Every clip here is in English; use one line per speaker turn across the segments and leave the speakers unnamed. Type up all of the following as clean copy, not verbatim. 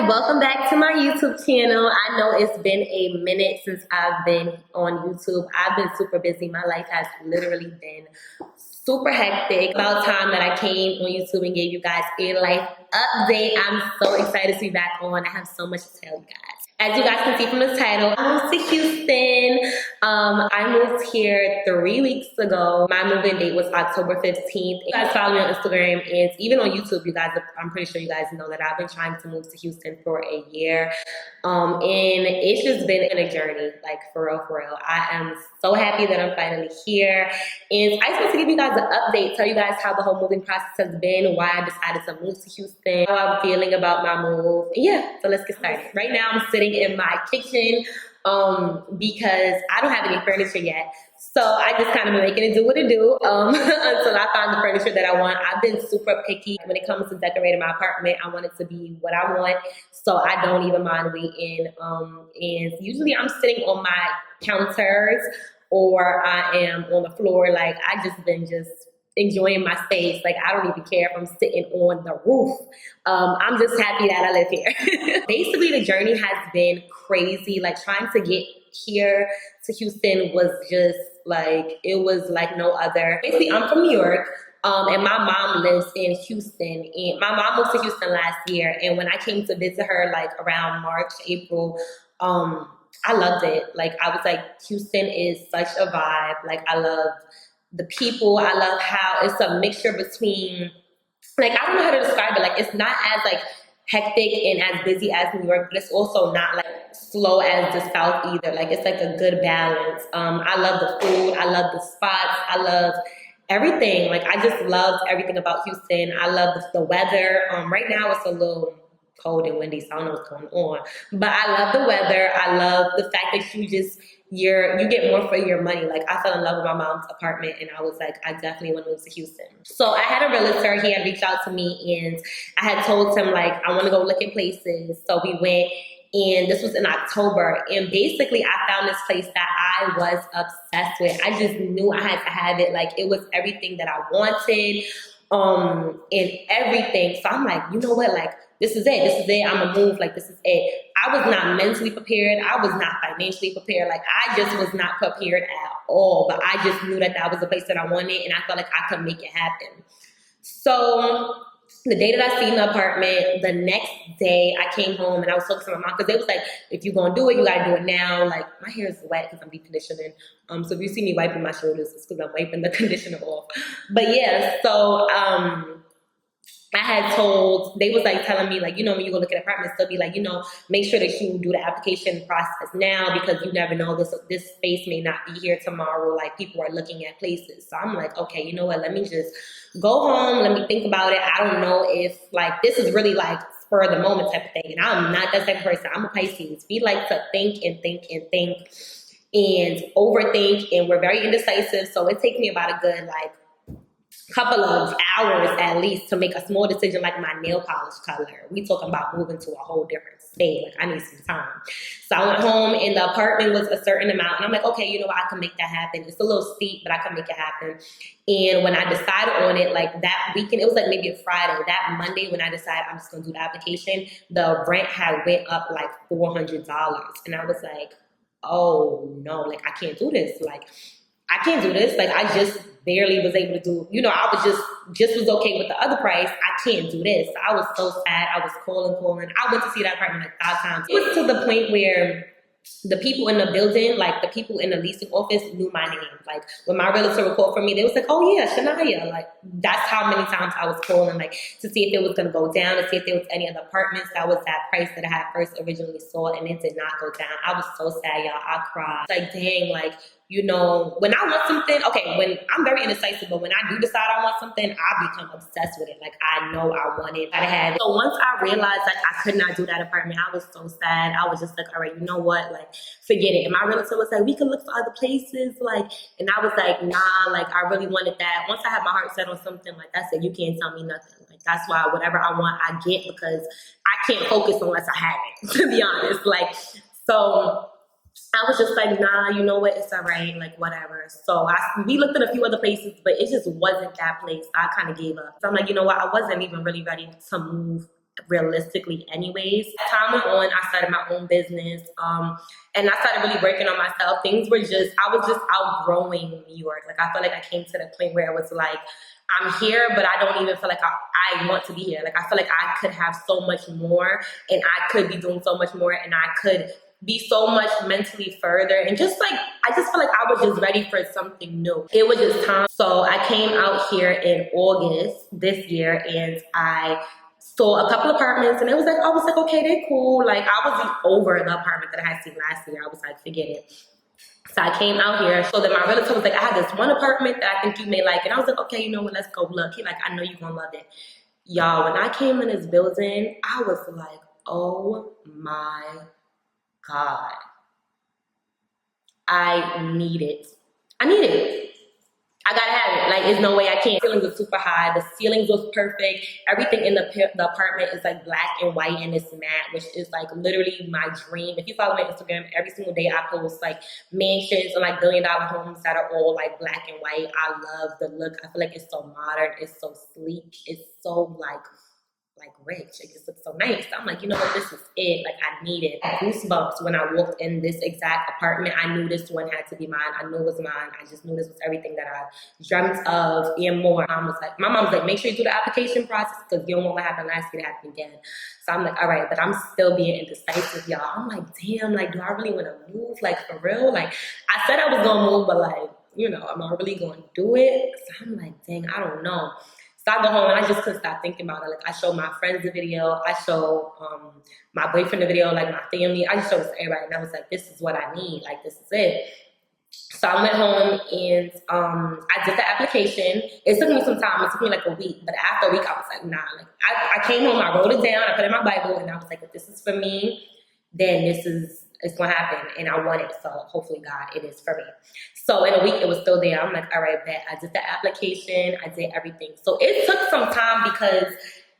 welcome back to my YouTube channel. I know it's been a minute since I've been on YouTube. I've been super busy. My life has literally been super hectic. About time that I came on YouTube and gave you guys a life update. I'm so excited to be back on. I have so much to tell you guys. As you guys can see from the title, I moved to Houston. I moved here 3 weeks ago. My move-in date was October 15th. You guys follow me on Instagram and even on YouTube, you guys, I'm pretty sure you guys know that I've been trying to move to Houston for a year. And it's just been a journey, like for real, for real. I am so happy that I'm finally here. And I just want to give you guys an update, tell you guys how the whole moving process has been, why I decided to move to Houston, how I'm feeling about my move. And yeah, so let's get started. Right now I'm sitting in my kitchen because I don't have any furniture yet. So I just kind of been making it do what it do until I find the furniture that I want. I've been super picky when it comes to decorating my apartment. I want it to be what I want, so I don't even mind waiting. And usually I'm sitting on my counters or I am on the floor. Like I just been enjoying my space. Like I don't even care if I'm sitting on the roof. I'm just happy that I live here. Basically, the journey has been crazy. Like trying to get here to Houston was just like, it was like no other. Basically, I'm from New York. And my mom lives in Houston. And my mom moved to Houston last year. And when I came to visit her, like around March, April, I loved it. Like I was like, Houston is such a vibe. Like I love the people. I love how it's a mixture between, like, I don't know how to describe it. Like, it's not as like hectic and as busy as New York, but it's also not like slow as the South either. Like, it's like a good balance. I love the food. I love the spots. I love everything. Like, I just loved everything about Houston. I love the weather. Right now it's a little cold and windy, so I don't know what's going on. But I love the weather. I love the fact that you get more for your money. Like I fell in love with my mom's apartment and I was like, I definitely want to move to Houston. So I had a realtor, he had reached out to me and I had told him like, I want to go look at places. So we went and this was in October. And basically I found this place that I was obsessed with. I just knew I had to have it. Like it was everything that I wanted, and everything. So I'm like, you know what? Like, this is it. I'm gonna move. Like, this is it. I was not mentally prepared. I was not financially prepared. Like, I just was not prepared at all. But I just knew that that was the place that I wanted, and I felt like I could make it happen. So the day that I seen the apartment, the next day I came home and I was talking to my mom because they was like, if you're gonna do it, you gotta do it now. Like my hair is wet because I'm deep conditioning. So if you see me wiping my shoulders, it's because I'm wiping the conditioner off. But yeah, so they was like telling me like, you know, when you go look at apartments, they'll be like, you know, make sure that you do the application process now because you never know, this space may not be here tomorrow. Like people are looking at places. So I'm like, okay, you know what? Let me just go home. Let me think about it. I don't know if like, this is really like spur of the moment type of thing. And I'm not that type of person. I'm a Pisces. We like to think and think and think and overthink. And we're very indecisive. So it takes me about a good like couple of hours at least to make a small decision like my nail polish color. We talking about moving to a whole different state. Like I need some time. So I went home and the apartment was a certain amount and I'm like, okay, you know what? I can make that happen. It's a little steep, but I can make it happen. And when I decided on it, like that weekend, it was like maybe a Friday, that Monday when I decided I'm just gonna do the application, the rent had went up like $400. And I was like, oh no, like I can't do this. Like I can't do this. Like I just barely was able to do, you know, I was just was okay with the other price. I can't do this. I was so sad. I was calling. I went to see that apartment like 5 times. It was to the point where the people in the building, like the people in the leasing office knew my name. Like when my realtor would call for me, they was like, oh yeah, Shania. Like that's how many times I was calling, like to see if it was going to go down, to see if there was any other apartments that was that price that I had first originally saw, and it did not go down. I was so sad, y'all. I cried. Like, dang, like, you know, when I want something, okay, when I'm very indecisive, but when I do decide I want something, I become obsessed with it. Like, I know I want it. I had it. So once I realized, like, I could not do that apartment, I was so sad. I was just like, all right, you know what? Like, forget it. And my realtor was like, we can look for other places. Like, and I was like, nah, like, I really wanted that. Once I had my heart set on something, like I said, you can't tell me nothing. Like, that's why whatever I want, I get because I can't focus unless I have it, to be honest. Like, so I was just like, nah, you know what? It's all right, like whatever. So we looked at a few other places, but it just wasn't that place. I kind of gave up. So I'm like, you know what? I wasn't even really ready to move realistically anyways. As time went on, I started my own business, and I started really working on myself. Things were just, I was just outgrowing New York. Like, I felt like I came to the point where it was like, I'm here, but I don't even feel like I want to be here. Like, I feel like I could have so much more, and I could be doing so much more, and I could be so much mentally further. And just like, I just feel like I was just ready for something new. It was just time. So I came out here in August this year, and I saw a couple apartments, and I was like, okay, they're cool. Like, I was over the apartment that I had seen last year. I was like, forget it. So I came out here. So then my relative was like, I have this one apartment that I think you may like. And I was like, okay, you know what, let's go look. He like, I know you're gonna love it. Y'all, when I came in this building, I was like, oh my God. I need it. I need it. I gotta have it. Like, there's no way I can't. The ceilings were super high. The ceilings was perfect. Everything in the apartment is like black and white, and it's matte, which is like literally my dream. If you follow my Instagram, every single day I post like mansions and like $1 billion homes that are all like black and white. I love the look. I feel like it's so modern. It's so sleek. It's so like rich. It just looks so nice. So I'm like, you know what, this is it. Like, I need it. Goosebumps when I walked in this exact apartment. I knew this one had to be mine. I knew it was mine. I just knew this was everything that I dreamt of and more. My mom was like, make sure you do the application process because you don't want what happened last year to happen again. So I'm like, all right, but I'm still being indecisive, y'all. I'm like, damn, like, do I really want to move? Like, for real? Like, I said I was going to move, but like, you know, am I really going to do it? So I'm like, dang, I don't know. So I go home and I just couldn't stop thinking about it. Like, I show my friends the video. I show my boyfriend the video, like my family. I just showed it to everybody. And I was like, this is what I need. Like, this is it. So I went home and I did the application. It took me some time. It took me like a week. But after a week, I was like, nah. Like, I came home, I wrote it down, I put it in my Bible, and I was like, if this is for me, then it's going to happen. And I want it. So hopefully, God, it is for me. So in a week, it was still there. I'm like, all right, bet. I did the application. I did everything. So it took some time because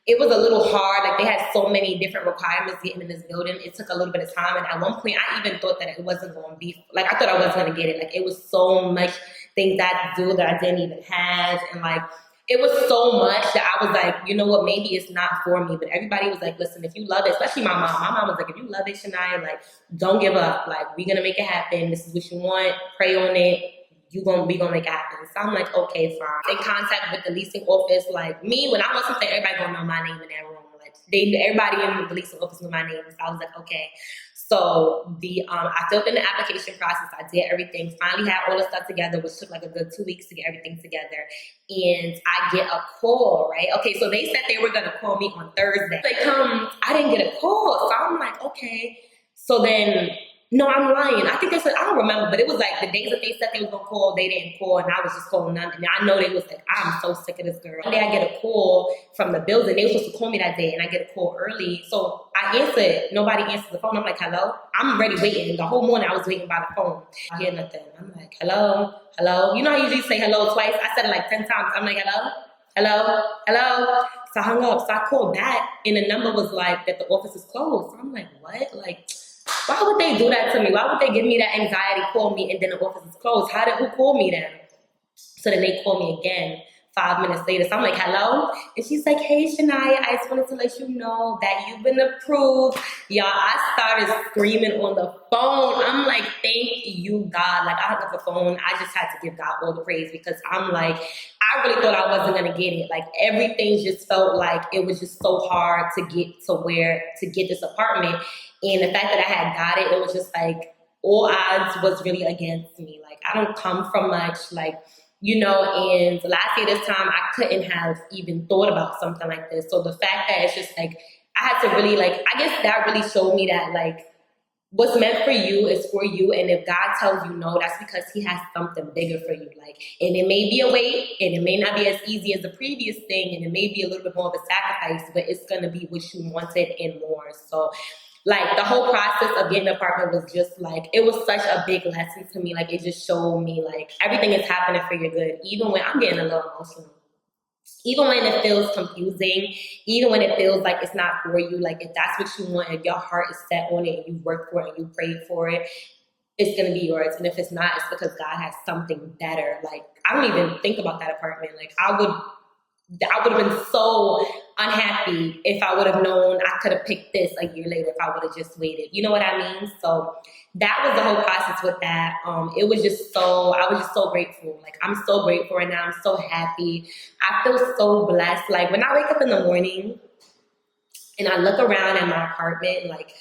it was a little hard. Like, they had so many different requirements getting in this building. It took a little bit of time. And at one point, I even thought that it wasn't going to be, like, I thought I wasn't going to get it. Like, it was so much things I had to do that I didn't even have. And like, it was so much that I was like, you know what, maybe it's not for me. But everybody was like, listen, if you love it, especially my mom. My mom was like, if you love it, Shania, like, don't give up. Like, we're going to make it happen. This is what you want. Pray on it. We gonna make it happen. So I'm like, okay, fine. In contact with the leasing office. Like, me, when I want something, everybody gonna know my name in that room. Like, everybody in the leasing office knew my name. So I was like, okay. So I filled in the application process. I did everything. Finally had all the stuff together, which took like a good 2 weeks to get everything together. And I get a call, right? Okay, so they said they were gonna call me on Thursday. I didn't get a call. So I'm like, okay. So then, no, I'm lying. I think they said, I don't remember, but it was like the days that they said they were gonna call, they didn't call, and I was just calling none. And I know they was like, I'm so sick of this girl. One day I get a call from the building. They were supposed to call me that day, and I get a call early. So I answered. Nobody answers the phone. I'm like, hello? I'm already waiting. The whole morning I was waiting by the phone. I hear nothing. I'm like, hello? Hello? You know how you usually say hello twice? I said it like 10 times. I'm like, hello? Hello? Hello? So I hung up. So I called back, and the number was like that the office is closed. So I'm like, what? Like, why would they do that to me? Why would they give me that anxiety, call me, and then the office is closed? Who called me then? So then they call me again 5 minutes later. So I'm like, hello? And she's like, hey, Shania, I just wanted to let you know that you've been approved. Y'all, I started screaming on the phone. I'm like, thank you, God. Like, I hung up the phone. I just had to give God all the praise because I'm like, I really thought I wasn't going to get it. Like, everything just felt like it was just so hard to get this apartment. And the fact that I had got it, it was just like all odds was really against me. Like, I don't come from much, like, you know, and last year this time I couldn't have even thought about something like this. So the fact that it's just like, I had to really like, I guess that really showed me that like, what's meant for you is for you. And if God tells you no, that's because he has something bigger for you. Like, and it may be a wait, and it may not be as easy as the previous thing, and it may be a little bit more of a sacrifice, but it's going to be what you wanted and more. So like, the whole process of getting an apartment was just like, it was such a big lesson to me. Like, it just showed me like everything is happening for your good. Even when I'm getting a little emotional, even when it feels confusing, even when it feels like it's not for you, like if that's what you want, if your heart is set on it and you work for it and you pray for it, it's going to be yours. And if it's not, it's because God has something better. Like, I don't even think about that apartment. Like, I would have been so unhappy if I would have known I could have picked this a year later if I would have just waited. You know what I mean? So that was the whole process with that. It was just I was just so grateful. Like, I'm so grateful right now. I'm so happy. I feel so blessed. Like, when I wake up in the morning and I look around at my apartment, like,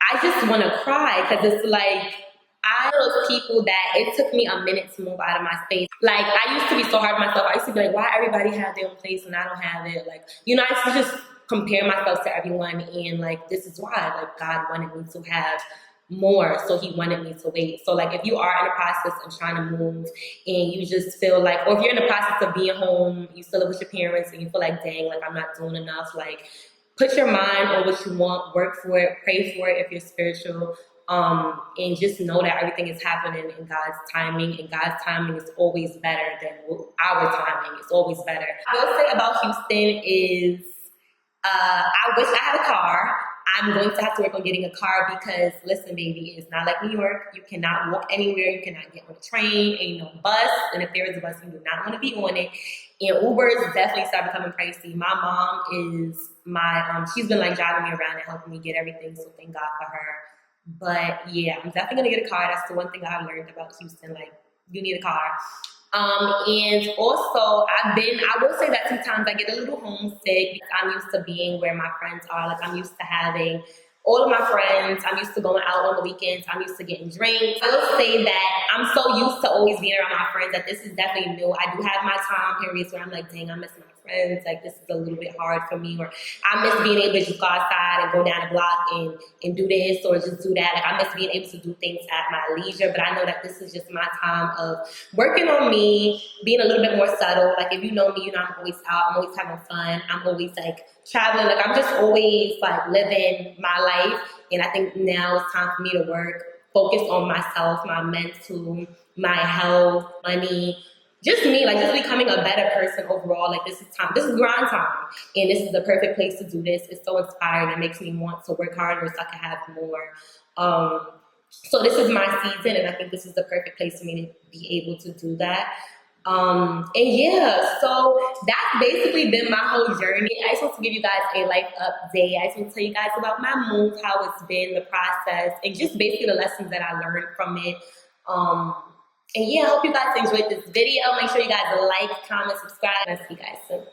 I just want to cry because it's like, I'm those people that it took me a minute to move out of my space. Like, I used to be so hard on myself. I used to be like, why everybody have their own place and I don't have it? Like, you know, I used to just compare myself to everyone, and like, this is why, like, God wanted me to have more, so he wanted me to wait. So like, if you are in the process of trying to move and you just feel like, or if you're in the process of being home, you still live with your parents and you feel like, dang, like, I'm not doing enough, like, put your mind on what you want, work for it, pray for it if you're spiritual, and just know that everything is happening in God's timing, and God's timing is always better than our timing. It's always better. I will say about Houston is, I wish I had a car. I'm going to have to work on getting a car because, listen, baby, it's not like New York. You cannot walk anywhere. You cannot get on a train. Ain't no bus. And if there is a bus, you do not want to be on it. And Ubers definitely start becoming pricey. My mom is she's been like driving me around and helping me get everything. So thank God for her. But yeah, I'm definitely going to get a car. That's the one thing I learned about Houston. Like, you need a car. And also, I will say that sometimes I get a little homesick because I'm used to being where my friends are. Like, I'm used to having all of my friends. I'm used to going out on the weekends. I'm used to getting drinks. I will say that I'm so used to always being around my friends that this is definitely new. I do have my time periods where I'm like, dang, I miss my friends. Like, this is a little bit hard for me. Or I miss being able to just go outside and go down the block and do this or just do that. Like, I miss being able to do things at my leisure. But I know that this is just my time of working on me, being a little bit more subtle. Like, if you know me, you know I'm always out. I'm always having fun. I'm always like traveling. Like, I'm just always like living my life. And I think now it's time for me to work, focus on myself, my mental, my health, money, just me, like, just becoming a better person overall. Like, this is grind time, and this is the perfect place to do this. It's so inspiring. It makes me want to work harder so I can have more. So this is my season, and I think this is the perfect place for me to be able to do that. And yeah, so that's basically been my whole journey. I just want to give you guys a life update. I just want to tell you guys about my move, how it's been, the process, and just basically the lessons that I learned from it. And yeah, I hope you guys enjoyed this video. Make sure you guys like, comment, subscribe, and I'll see you guys soon.